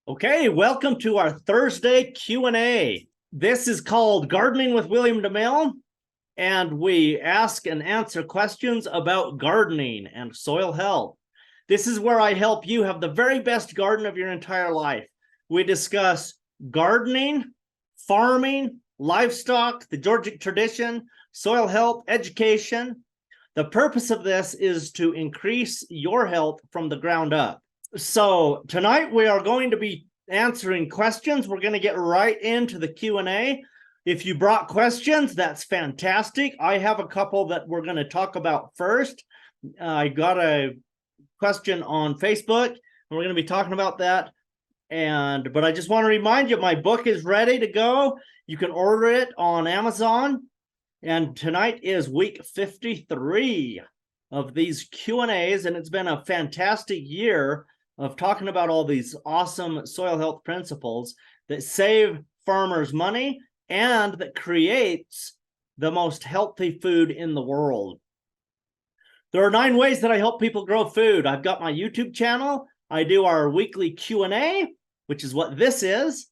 Okay, welcome to our Thursday Q&A. This is called Gardening with William DeMille, and we ask and answer questions about gardening and soil health. This is where I help you have the very best garden of your entire life. We discuss gardening, farming, livestock, the Georgic tradition, soil health, education. The purpose of this is to increase your health from the ground up. So tonight we are going to be answering questions. We're going to get right into the Q&A. If you brought questions, that's fantastic. I have a couple that we're going to talk about first. I got a question on Facebook, and we're going to be talking about that. But I just want to remind you, my book is ready to go. You can order it on Amazon. And tonight is week 53 of these Q&As, and it's been a fantastic year of talking about all these awesome soil health principles that save farmers money and that creates the most healthy food in the world. There are 9 ways that I help people grow food. I've got my YouTube channel. I do our weekly Q&A, which is what this is.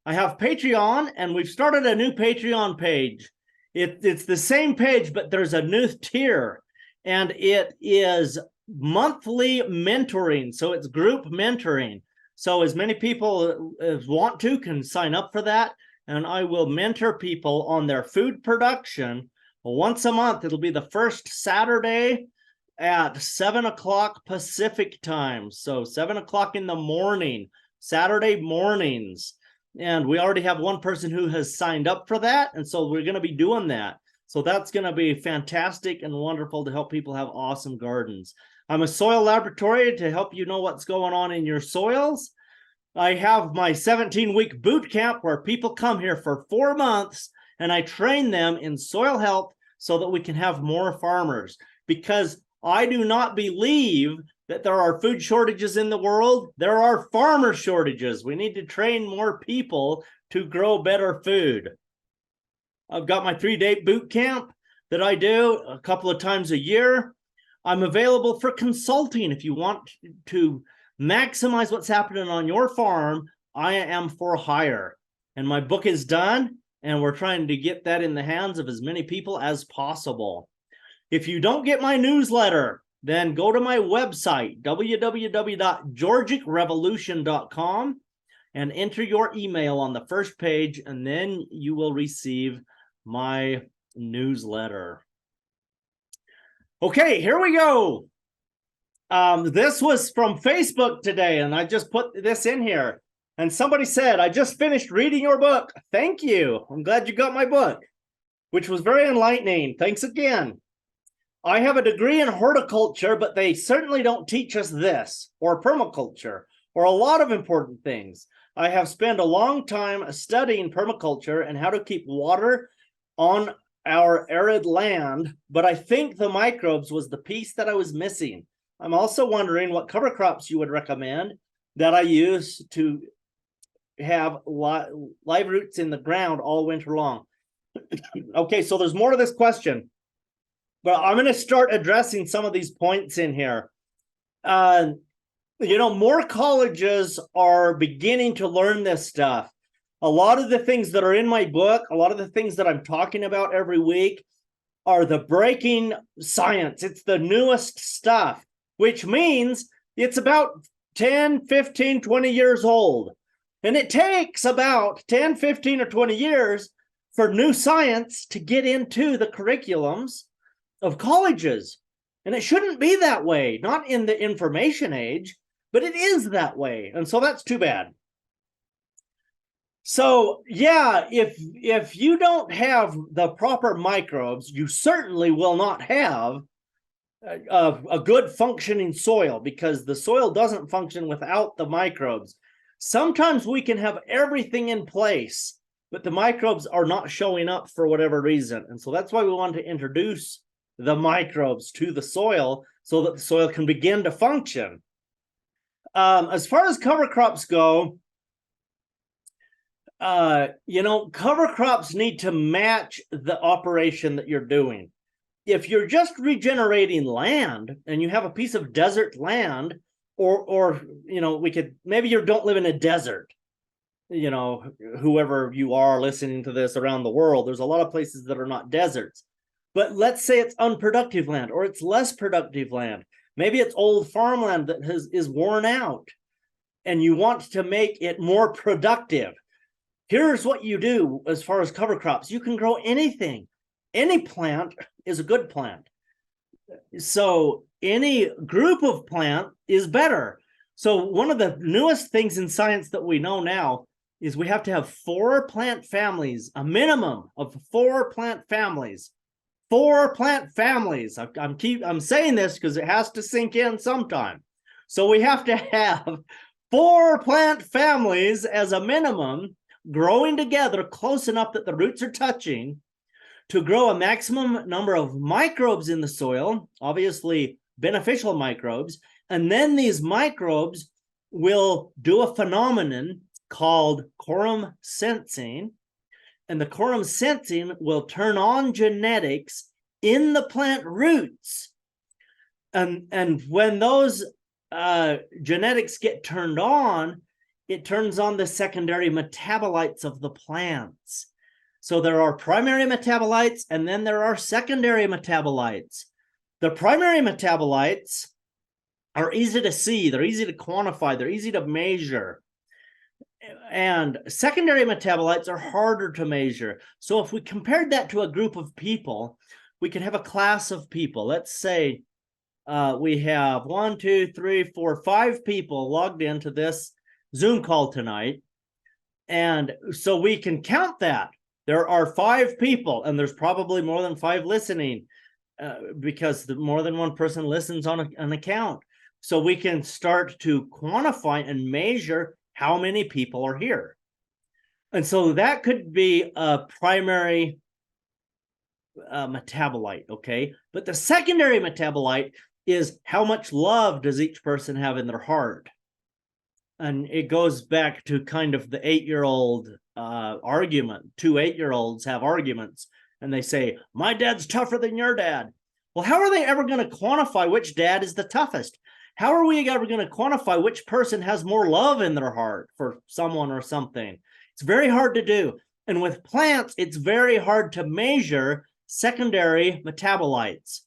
I have Patreon, and we've started a new Patreon page. It's the same page, but there's a new tier, and it is monthly mentoring. So it's group mentoring. So as many people as want to can sign up for that, and I will mentor people on their food production once a month. It'll be the first Saturday at 7 o'clock Pacific time. So 7 o'clock in the morning, Saturday mornings. And we already have one person who has signed up for that. And so we're going to be doing that. So that's going to be fantastic and wonderful to help people have awesome gardens. I'm a soil laboratory to help you know what's going on in your soils. I have my 17-week boot camp where people come here for 4 months, and I train them in soil health so that we can have more farmers. Because I do not believe that there are food shortages in the world. There are farmer shortages. We need to train more people to grow better food. I've got my 3-day boot camp that I do a couple of times a year. I'm available for consulting. If you want to maximize what's happening on your farm, I am for hire. And my book is done, and we're trying to get that in the hands of as many people as possible. If you don't get my newsletter, then go to my website, www.georgicrevolution.com, and enter your email on the first page, and then you will receive my newsletter. Okay, here we go. This was from Facebook today, and I just put this in here. And somebody said, I just finished reading your book. Thank you. I'm glad you got my book, which was very enlightening. Thanks again. I have a degree in horticulture, but they certainly don't teach us this, or permaculture, or a lot of important things. I have spent a long time studying permaculture and how to keep water on our arid land, but I think the microbes was the piece that I was missing. I'm also wondering what cover crops you would recommend that I use to have live roots in the ground all winter long. Okay, so there's more to this question, but I'm going to start addressing some of these points in here. More colleges are beginning to learn this stuff. A lot of the things that are in my book, a lot of the things that I'm talking about every week are the breaking science. It's the newest stuff, which means it's about 10, 15, 20 years old. And it takes about 10, 15, or 20 years for new science to get into the curriculums of colleges. And it shouldn't be that way, not in the information age, but it is that way. And so that's too bad. So yeah, if you don't have the proper microbes, you certainly will not have a good functioning soil, because the soil doesn't function without the microbes. Sometimes we can have everything in place, but the microbes are not showing up for whatever reason. And so that's why we want to introduce the microbes to the soil so that the soil can begin to function. As far as cover crops go, cover crops need to match the operation that you're doing. If you're just regenerating land and you have a piece of desert land, or we could, maybe you don't live in a desert, whoever you are listening to this around the world, there's a lot of places that are not deserts. But let's say it's unproductive land, or it's less productive land. Maybe it's old farmland that is worn out, and you want to make it more productive. Here's what you do as far as cover crops. You can grow anything. Any plant is a good plant. So any group of plant is better. So one of the newest things in science that we know now is we have to have 4 plant families, a minimum of 4 plant families. 4 plant families. I'm saying this because it has to sink in sometime. So we have to have 4 plant families as a minimum, growing together close enough that the roots are touching to grow a maximum number of microbes in the soil, obviously beneficial microbes. And then these microbes will do a phenomenon called quorum sensing. And the quorum sensing will turn on genetics in the plant roots. And when those genetics get turned on, it turns on the secondary metabolites of the plants. So there are primary metabolites, and then there are secondary metabolites. The primary metabolites are easy to see, they're easy to quantify, they're easy to measure. And secondary metabolites are harder to measure. So if we compared that to a group of people, we could have a class of people. Let's say we have 1, 2, 3, 4, 5 people logged into this Zoom call tonight. And so we can count that. There are 5 people, and there's probably more than 5 listening because more than one person listens on an account. So we can start to quantify and measure how many people are here. And so that could be a primary metabolite, okay? But the secondary metabolite is how much love does each person have in their heart? And it goes back to kind of the 8-year-old argument. 2 8-year-olds have arguments, and they say, my dad's tougher than your dad. Well, how are they ever going to quantify which dad is the toughest? How are we ever going to quantify which person has more love in their heart for someone or something? It's very hard to do. And with plants, it's very hard to measure secondary metabolites,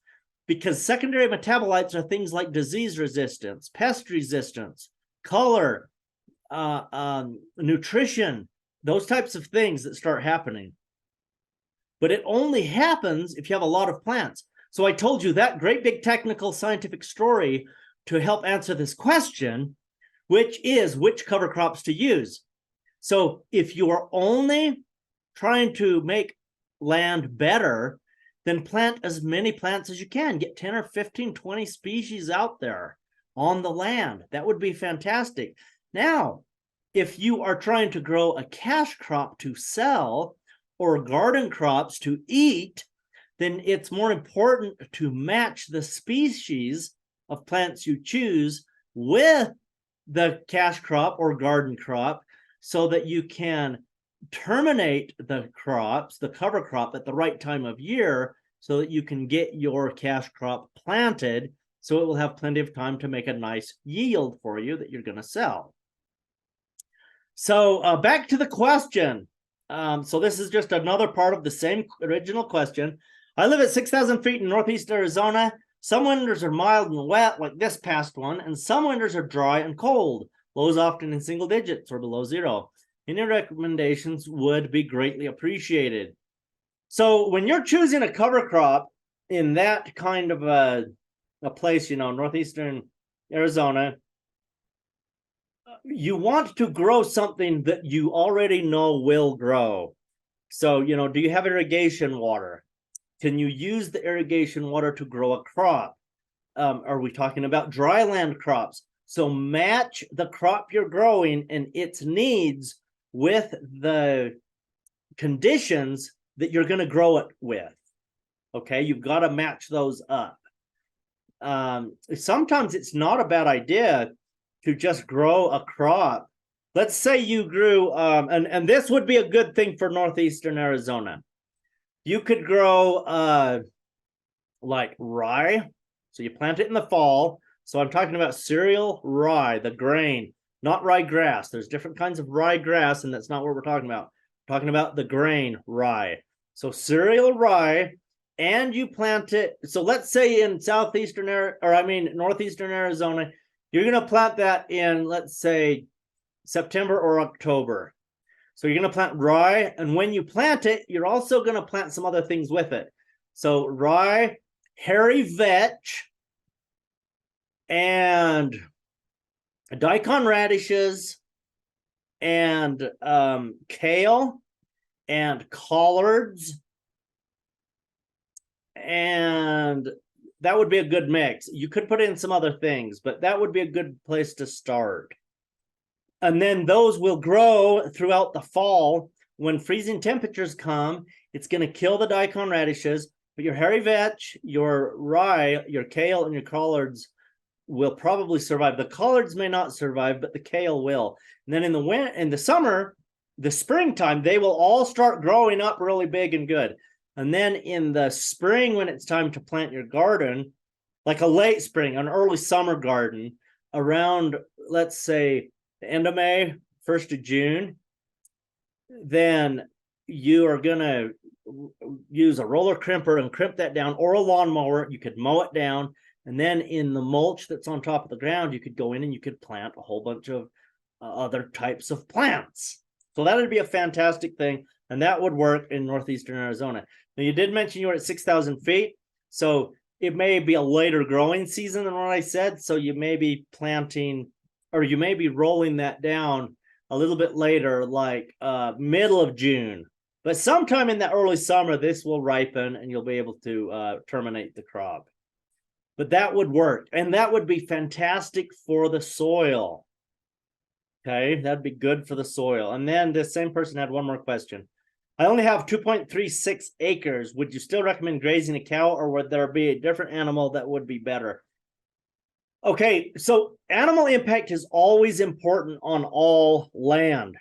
because secondary metabolites are things like disease resistance, pest resistance, color, nutrition, those types of things that start happening. But it only happens if you have a lot of plants. So I told you that great big technical scientific story to help answer this question, which is which cover crops to use. So if you are only trying to make land better, then plant as many plants as you can. Get 10 or 15, 20 species out there on the land. That would be fantastic. Now, if you are trying to grow a cash crop to sell or garden crops to eat, then it's more important to match the species of plants you choose with the cash crop or garden crop, so that you can terminate the crops, the cover crop, at the right time of year, so that you can get your cash crop planted, so it will have plenty of time to make a nice yield for you that you're going to sell. So back to the question. So this is just another part of the same original question. I live at 6,000 feet in northeast Arizona. Some winters are mild and wet, like this past one, and some winters are dry and cold. Lows often in single digits or below 0. Any recommendations would be greatly appreciated. So when you're choosing a cover crop in that kind of a place, northeastern Arizona, you want to grow something that you already know will grow. So, do you have irrigation water? Can you use the irrigation water to grow a crop? Are we talking about dry land crops? So match the crop you're growing and its needs with the conditions that you're going to grow it with. Okay, you've got to match those up. Sometimes it's not a bad idea to just grow a crop. Let's say you grew, and this would be a good thing for northeastern Arizona. You could grow like rye. So you plant it in the fall. So I'm talking about cereal rye, the grain, not ryegrass. There's different kinds of ryegrass, and that's not what we're talking about. We're talking about the grain rye. So cereal rye, and you plant it. So let's say in northeastern Arizona, you're going to plant that in, let's say, September or October. So you're going to plant rye, and when you plant it, you're also going to plant some other things with it. So rye, hairy vetch, and daikon radishes, and kale, and collards, and that would be a good mix. You could put in some other things, but that would be a good place to start. And then those will grow throughout the fall. When freezing temperatures come, it's going to kill the daikon radishes, but your hairy vetch, your rye, your kale, and your collards will probably survive. The collards may not survive, but the kale will. And then in the summer, the springtime, they will all start growing up really big and good. And then in the spring, when it's time to plant your garden, like a late spring, an early summer garden, around, let's say, the end of May, 1st of June, then you are going to use a roller crimper and crimp that down, or a lawnmower. You could mow it down. And then in the mulch that's on top of the ground, you could go in and you could plant a whole bunch of other types of plants. So that would be a fantastic thing. And that would work in northeastern Arizona. Now, you did mention you were at 6,000 feet. So it may be a later growing season than what I said. So you may be planting, or you may be rolling that down a little bit later, like middle of June. But sometime in the early summer, this will ripen and you'll be able to terminate the crop. But that would work. And that would be fantastic for the soil. Okay, that'd be good for the soil. And then the same person had one more question. I only have 2.36 acres. Would you still recommend grazing a cow, or would there be a different animal that would be better? Okay, so animal impact is always important on all land.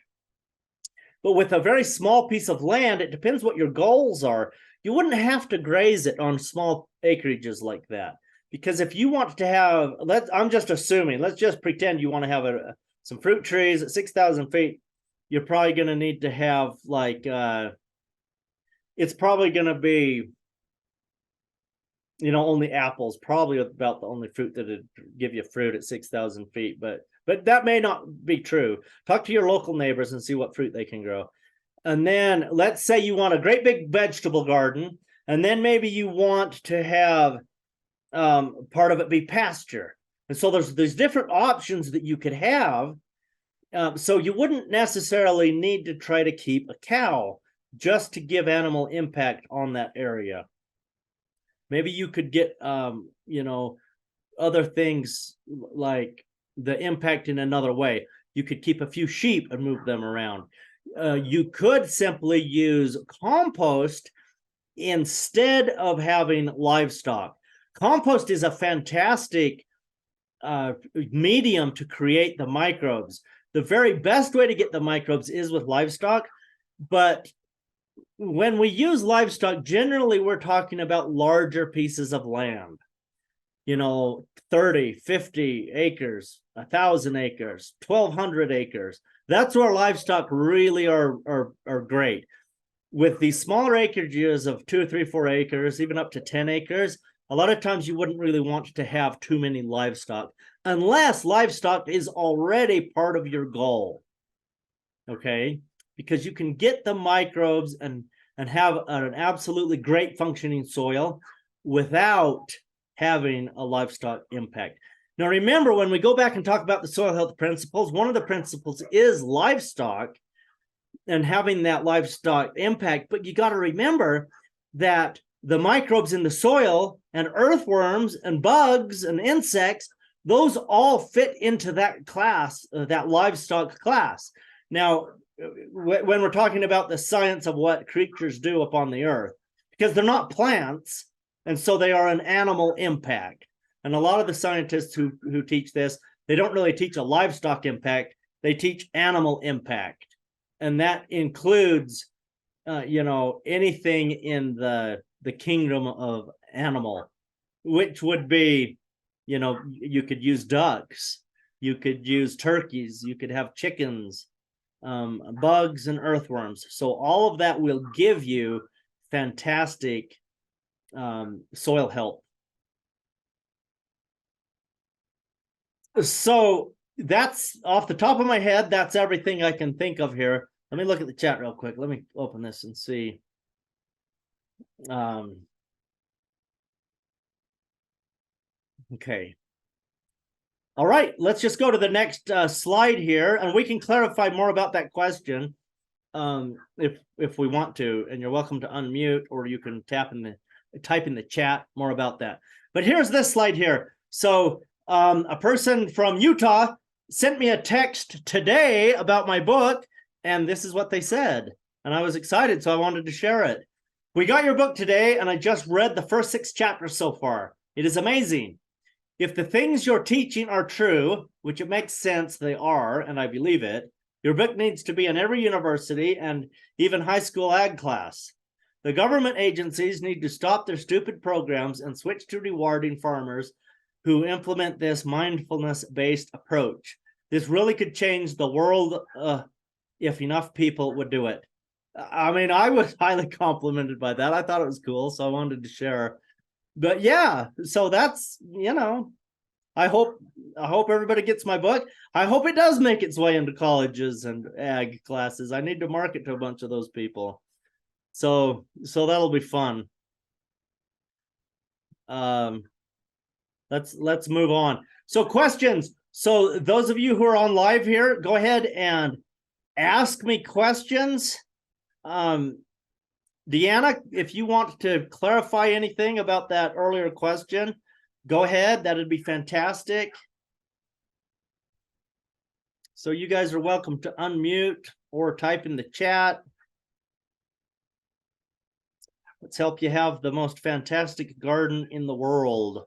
But with a very small piece of land, it depends what your goals are. You wouldn't have to graze it on small acreages like that. Because if you want to have, I'm just assuming, let's just pretend you want to have some fruit trees at 6,000 feet. You're probably going to need to have it's probably going to be, only apples, probably about the only fruit that would give you fruit at 6,000 feet. But that may not be true. Talk to your local neighbors and see what fruit they can grow. And then let's say you want a great big vegetable garden, and then maybe you want to have part of it be pasture. And so there's different options that you could have. So you wouldn't necessarily need to try to keep a cow just to give animal impact on that area. Maybe you could get, other things like the impact in another way. You could keep a few sheep and move them around. You could simply use compost instead of having livestock. Compost is a fantastic medium to create the microbes. The very best way to get the microbes is with livestock, but when we use livestock, generally we're talking about larger pieces of land, 30, 50 acres, 1,000 acres, 1,200 acres. That's where livestock really are great. With these smaller acreages of 2, 3, 4 acres, even up to 10 acres, a lot of times you wouldn't really want to have too many livestock unless livestock is already part of your goal. Okay, because you can get the microbes and have an absolutely great functioning soil without having a livestock impact. Now, remember, when we go back and talk about the soil health principles, one of the principles is livestock and having that livestock impact. But you got to remember that the microbes in the soil and earthworms and bugs and insects, those all fit into that class, that livestock class. Now, when we're talking about the science of what creatures do upon the earth, because they're not plants, and so they are an animal impact. And a lot of the scientists who teach this, they don't really teach a livestock impact, they teach animal impact. And that includes, anything in the kingdom of animal, which would be You know, you could use ducks, you could use turkeys, you could have chickens, bugs and earthworms. So all of that will give you fantastic soil health. So that's off the top of my head. That's everything I can think of here. Let me look at the chat real quick. Let me open this and see. Okay. All right, let's just go to the next slide here, and we can clarify more about that question if we want to. And you're welcome to unmute, or you can type in the chat more about that. But here's this slide here. So a person from Utah sent me a text today about my book, and this is what they said. And I was excited, so I wanted to share it. We got your book today, and I just read the first 6 chapters so far. It is amazing. If the things you're teaching are true, which it makes sense they are, and I believe it, your book needs to be in every university and even high school ag class. The government agencies need to stop their stupid programs and switch to rewarding farmers who implement this mindfulness-based approach. This really could change the world if enough people would do it. I mean, I was highly complimented by that. I thought it was cool, so I wanted to share. But yeah, so that's, you know, I hope everybody gets my book. I hope it does make its way into colleges and ag classes. I need to market to a bunch of those people. So that'll be fun. Let's move on. So questions. So those of you who are on live here, go ahead and ask me questions. Deanna, if you want to clarify anything about that earlier question, go ahead. That'd be fantastic. So you guys are welcome to unmute or type in the chat. Let's help you have the most fantastic garden in the world.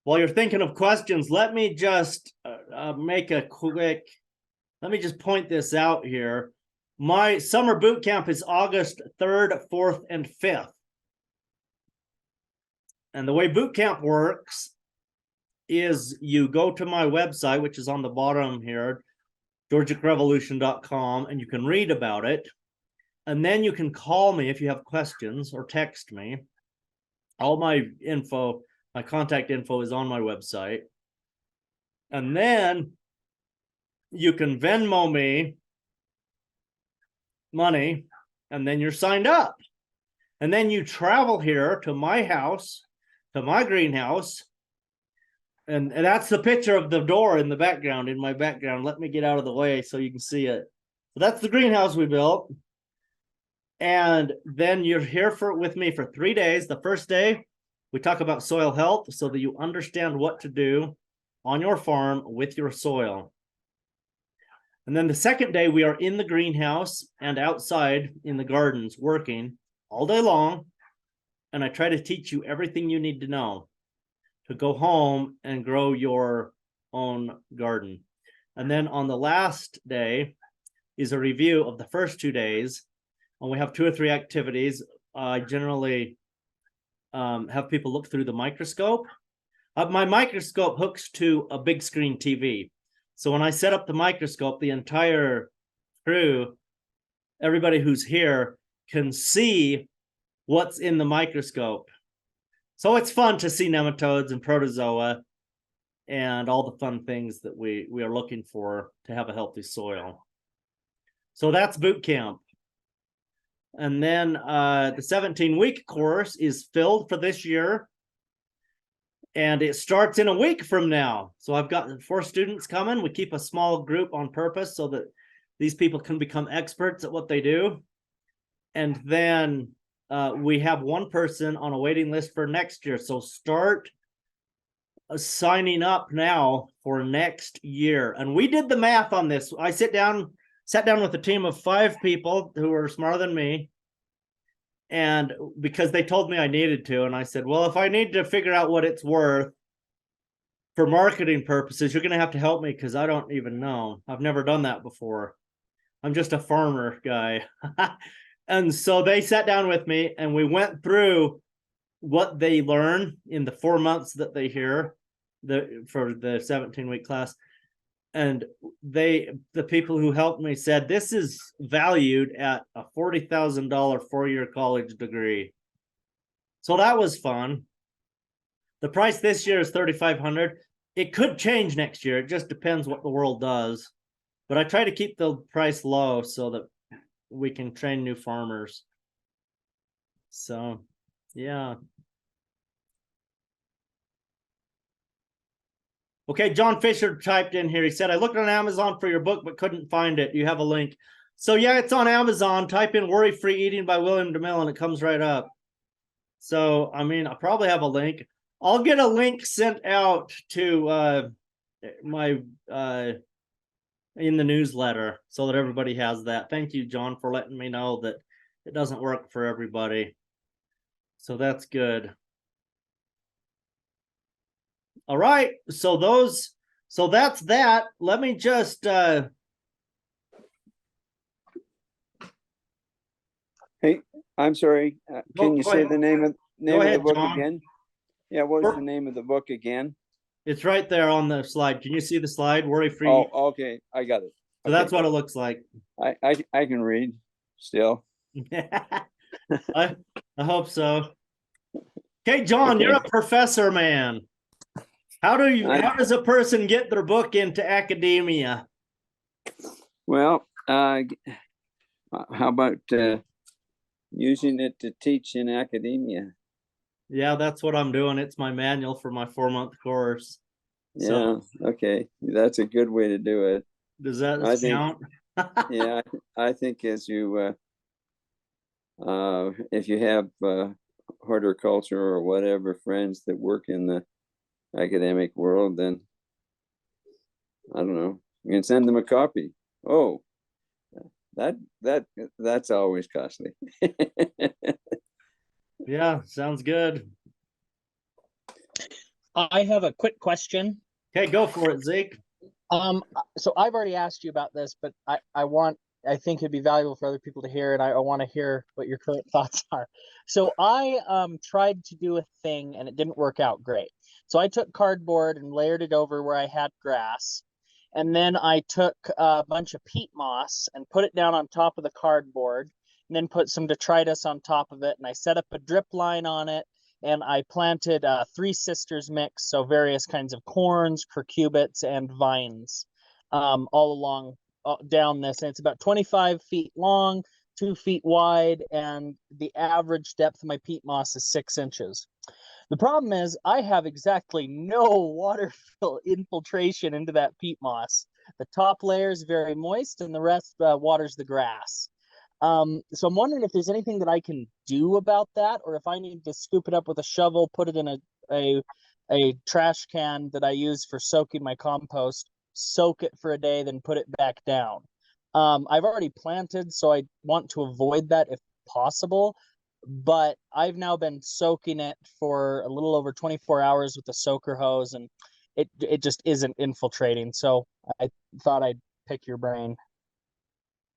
While you're thinking of questions, let me just let me just point this out here. My summer boot camp is August 3rd, 4th, and 5th. And the way boot camp works is you go to my website, which is on the bottom here, georgicrevolution.com, and you can read about it. And then you can call me if you have questions or text me. All my info, my contact info is on my website. And then you can Venmo me money, and then you're signed up. And then you travel here to my house, to my greenhouse. And that's the picture of the door in the background, in my background. Let me get out of the way so you can see it. So that's the greenhouse we built. And then you're here with me for 3 days. The first day, we talk about soil health so that you understand what to do on your farm with your soil. And then the second day, we are in the greenhouse and outside in the gardens working all day long. And I try to teach you everything you need to know to go home and grow your own garden. And then on the last day is a review of the first 2 days. And we have 2 or 3 activities. I generally have people look through the microscope. My microscope hooks to a big screen TV. So when I set up the microscope, the entire crew, everybody who's here, can see what's in the microscope. So it's fun to see nematodes and protozoa and all the fun things that we are looking for to have a healthy soil. So that's boot camp. And then the 17-week course is filled for this year. And it starts in a week from now. So I've got 4 students coming. We keep a small group on purpose so that these people can become experts at what they do. And then we have 1 person on a waiting list for next year. So start signing up now for next year. And we did the math on this. I sat down with a team of 5 people who are smarter than me. And because they told me I needed to, and I said, well, if I need to figure out what it's worth for marketing purposes, you're going to have to help me because I don't even know. I've never done that before. I'm just a farmer guy. And so they sat down with me and we went through what they learn in the 4 months that they hear for the 17-week class. And the people who helped me said this is valued at a $40,000 4-year college degree. So that was fun. The price this year is $3,500. It could change next year. It just depends what the world does. But I try to keep the price low so that we can train new farmers. So, yeah. Okay, John Fisher typed in here. He said, I looked on Amazon for your book, but couldn't find it. You have a link. So, yeah, it's on Amazon. Type in Worry-Free Eating by William DeMille, and it comes right up. So, I mean, I probably have a link. I'll get a link sent out to my in the newsletter so that everybody has that. Thank you, John, for letting me know that it doesn't work for everybody. So that's good. All right, so that's that. Let me just Hey, I'm sorry. Can you say the name of the book again? Yeah, what was the name of the book again? It's right there on the slide. Can you see the slide? Worry Free. Oh, okay, I got it. So that's what it looks like. I can read still. I hope so. Okay, John, you're a professor, man. How does a person get their book into academia? Well, how about using it to teach in academia? Yeah, that's what I'm doing. It's my manual for my 4-month course. Yeah, okay. That's a good way to do it. Does that count? Yeah, I think as you if you have horticulture or whatever friends that work in the academic world, then I don't know, you can send them a copy. Oh, that's always costly. Yeah, sounds good. I have a quick question. Okay, go for it, Zeke. So I've already asked you about this, but I think it'd be valuable for other people to hear, and I want to hear what your current thoughts are. So I tried to do a thing, and it didn't work out great. So I took cardboard and layered it over where I had grass, and then I took a bunch of peat moss and put it down on top of the cardboard, and then put some detritus on top of it, and I set up a drip line on it, and I planted Three Sisters mix, so various kinds of corns, cucurbits, and vines all along down this, and it's about 25 feet long, 2 feet wide, and the average depth of my peat moss is 6 inches. The problem is I have exactly no water infiltration into that peat moss. The top layer is very moist, and the rest waters the grass. So I'm wondering if there's anything that I can do about that, or if I need to scoop it up with a shovel, put it in a trash can that I use for soaking my compost, soak it for a day, then put it back down. I've already planted, so I want to avoid that if possible, but I've now been soaking it for a little over 24 hours with the soaker hose, and it just isn't infiltrating. So I thought I'd pick your brain.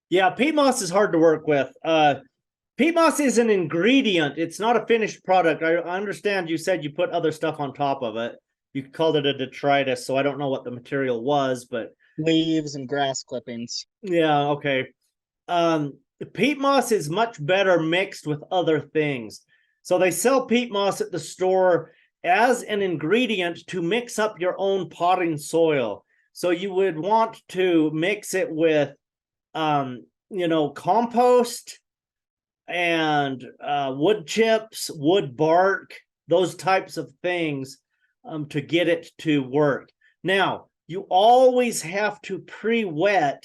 Yeah, peat moss is hard to work with. Peat moss is an ingredient. It's not a finished product. I understand you said you put other stuff on top of it. You called it a detritus, so I don't know what the material was, but leaves and grass clippings. Yeah, okay. Peat moss is much better mixed with other things. So they sell peat moss at the store as an ingredient to mix up your own potting soil. So you would want to mix it with compost and wood chips, wood bark, those types of things to get it to work. Now, you always have to pre-wet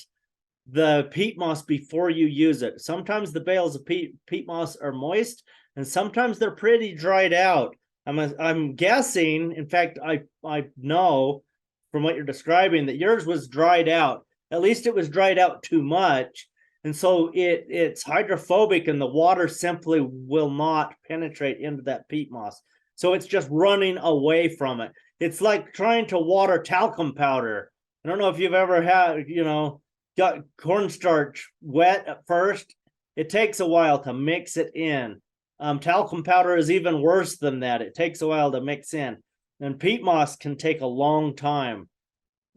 the peat moss before you use it. Sometimes the bales of peat moss are moist, and sometimes they're pretty dried out. I'm guessing, in fact, I know from what you're describing that yours was dried out. At least it was dried out too much. And so it's hydrophobic, and the water simply will not penetrate into that peat moss. So it's just running away from it. It's like trying to water talcum powder. I don't know if you've ever had, got cornstarch wet at first. It takes a while to mix it in. Talcum powder is even worse than that. It takes a while to mix in, and peat moss can take a long time.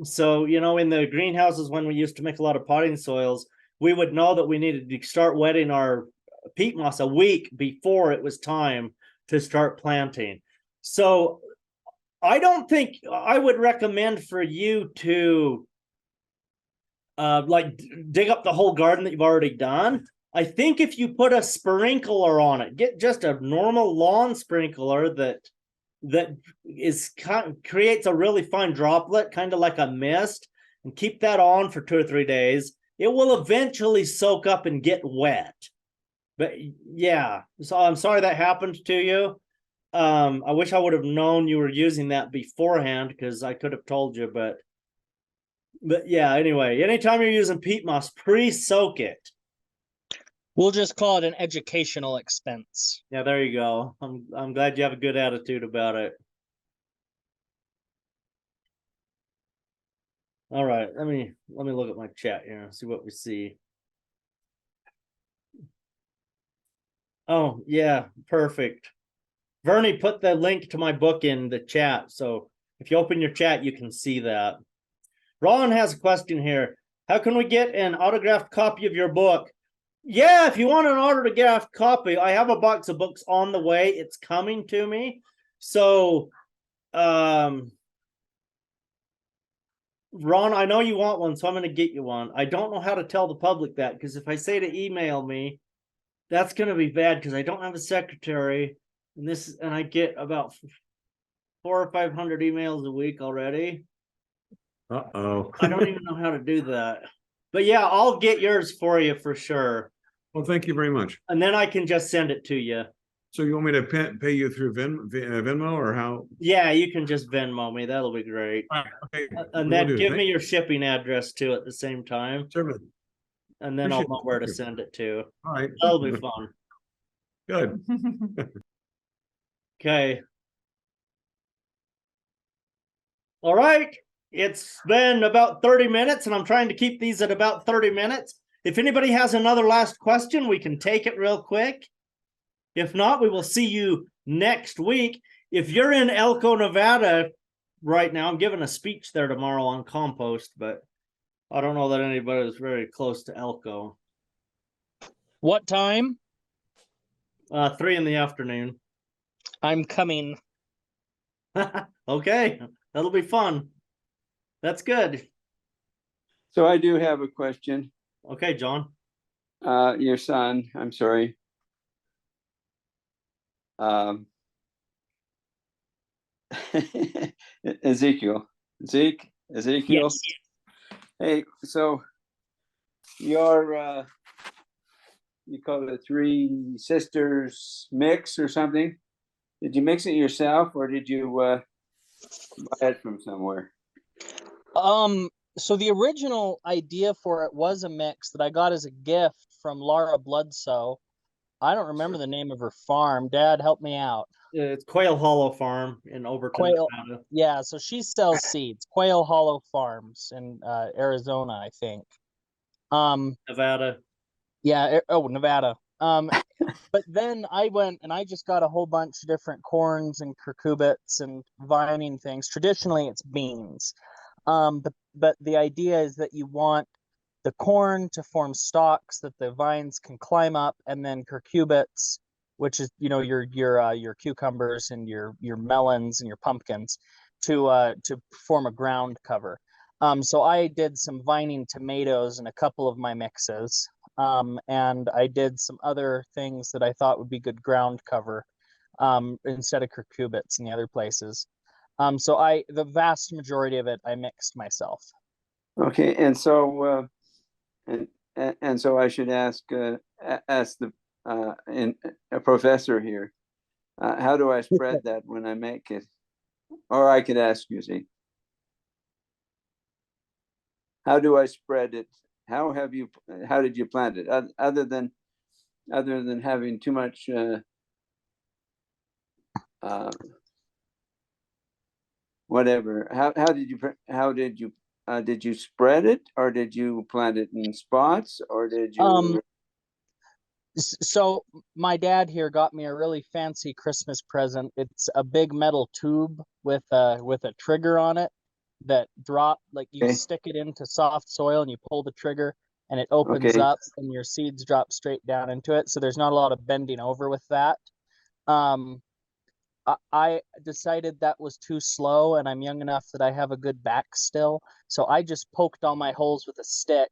So, in the greenhouses, when we used to make a lot of potting soils, we would know that we needed to start wetting our peat moss a week before it was time to start planting. So I don't think I would recommend for you to dig up the whole garden that you've already done. I think if you put a sprinkler on it, get just a normal lawn sprinkler that creates a really fine droplet, kind of like a mist, and keep that on for 2 or 3 days. It will eventually soak up and get wet. But yeah, so I'm sorry that happened to you. I wish I would have known you were using that beforehand, because I could have told you, but yeah, anyway, anytime you're using peat moss, pre-soak it. We'll just call it an educational expense. Yeah, there you go. I'm glad you have a good attitude about it. All right, let me look at my chat here and see what we see. Oh, yeah, perfect. Vernie put the link to my book in the chat, so if you open your chat, you can see that. Ron has a question here. How can we get an autographed copy of your book? Yeah, if you want an autographed copy, I have a box of books on the way. It's coming to me. So, Ron, I know you want one, so I'm going to get you one. I don't know how to tell the public that, because if I say to email me, that's going to be bad, because I don't have a secretary, and I get about 400 or 500 emails a week already. Uh-oh. I don't even know how to do that. But yeah, I'll get yours for you for sure. Well, thank you very much. And then I can just send it to you. So you want me to pay you through Venmo or how? Yeah, you can just Venmo me. That'll be great. Okay. And then give me your shipping address too at the same time. Certainly. And then I'll Appreciate know where it. to send it to. All right. That'll be fun. Good. Okay. All right. It's been about 30 minutes, and I'm trying to keep these at about 30 minutes. If anybody has another last question, we can take it real quick. If not, we will see you next week. If you're in Elko, Nevada right now, I'm giving a speech there tomorrow on compost, but I don't know that anybody is very close to Elko. What time? 3 in the afternoon. I'm coming. Okay, that'll be fun. That's good. So I do have a question. Okay, John. Your son, I'm sorry. Ezekiel. Yes. Hey, so your you call it 3 sisters mix or something? Did you mix it yourself, or did you buy it from somewhere? So the original idea for it was a mix that I got as a gift from Laura Bloodsoe. I don't remember the name of her farm. Dad, help me out. It's Quail Hollow Farm in Overton, Nevada. Yeah, so she sells seeds. Quail Hollow Farms in Arizona, I think. Nevada. Yeah, Nevada. But then I went and I just got a whole bunch of different corns and cucurbits and vining things. Traditionally, it's beans. But the idea is that you want the corn to form stalks that the vines can climb up, and then cucurbits, which is your cucumbers and your melons and your pumpkins, to form a ground cover. So I did some vining tomatoes in a couple of my mixes, and I did some other things that I thought would be good ground cover, instead of cucurbits in the other places. So the vast majority of it I mixed myself. Okay, and so and so I should ask the a professor here, how do I spread that when I make it? Or I could ask you, see, how do I spread it? How did you plant it? Other than having too much whatever. Did you spread it, or did you plant it in spots, or did you? So my dad here got me a really fancy Christmas present. It's a big metal tube with a trigger on it that like you Okay. stick it into soft soil and you pull the trigger and it opens Okay. up and your seeds drop straight down into it. So there's not a lot of bending over with that. Um, I decided that was too slow, and I'm young enough that I have a good back still. So I just poked all my holes with a stick,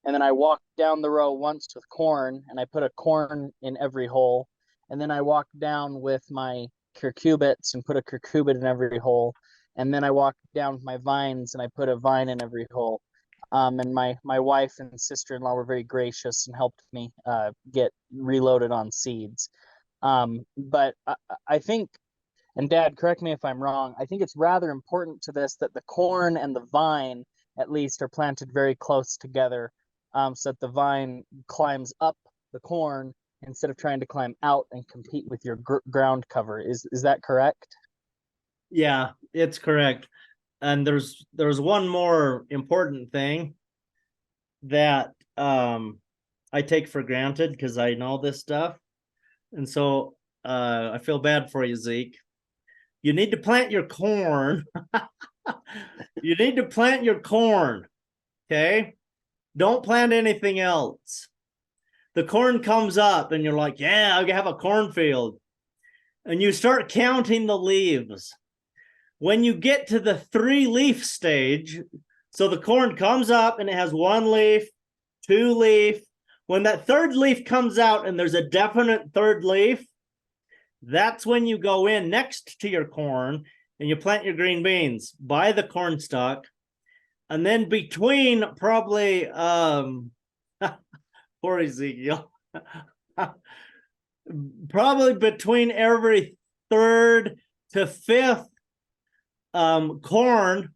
and then I walked down the row once with corn, and I put a corn in every hole. And then I walked down with my cucurbits and put a cucurbit in every hole. And then I walked down with my vines and I put a vine in every hole. And my wife and sister-in-law were very gracious and helped me get reloaded on seeds. But I think, and Dad, correct me if I'm wrong, I think it's rather important to this that the corn and the vine, at least, are planted very close together, so that the vine climbs up the corn instead of trying to climb out and compete with your ground cover. Is that correct? Yeah, it's correct. And there's one more important thing that I take for granted because I know this stuff. And so I feel bad for you, Zeke. You need to plant your corn. You need to plant your corn. Okay. Don't plant anything else. The corn comes up and you're like, yeah, I have a cornfield. And you start counting the leaves. When you get to the 3-leaf stage, so the corn comes up and it has 1 leaf, 2 leaf. When that 3rd leaf comes out and there's a definite 3rd leaf, that's when you go in next to your corn and you plant your green beans by the corn stalk. And then between probably, poor Ezekiel, probably between every 3rd to 5th corn,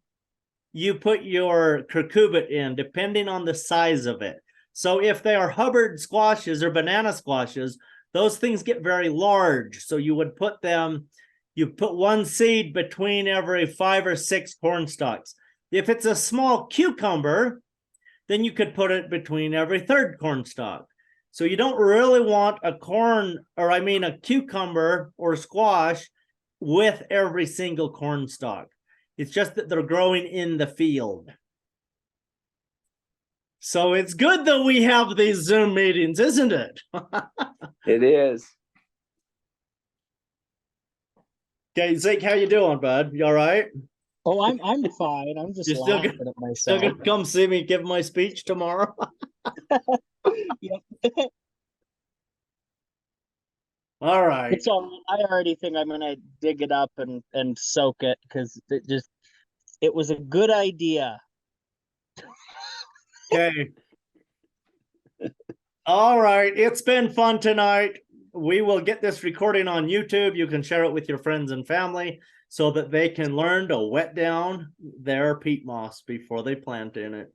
you put your cucurbit in, depending on the size of it. So if they are Hubbard squashes or banana squashes, those things get very large. So you would put 1 seed between every 5 or 6 corn stalks. If it's a small cucumber, then you could put it between every 3rd corn stalk. So you don't really want a cucumber or squash with every single corn stalk. It's just that they're growing in the field. So it's good that we have these Zoom meetings, isn't it? It is. Okay, Zeke, how you doing, bud? You all right? Oh, I'm fine. I'm just You're still laughing gonna, at still myself. gonna come see me give my speech tomorrow? Yep. All right. So I already think I'm gonna dig it up and soak it because it was a good idea. Okay. All right. It's been fun tonight. We will get this recording on YouTube. You can share it with your friends and family so that they can learn to wet down their peat moss before they plant in it.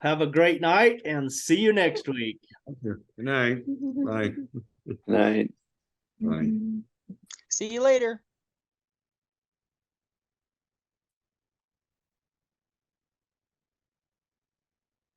Have a great night and see you next week. Good night. Bye. Night. Bye. See you later.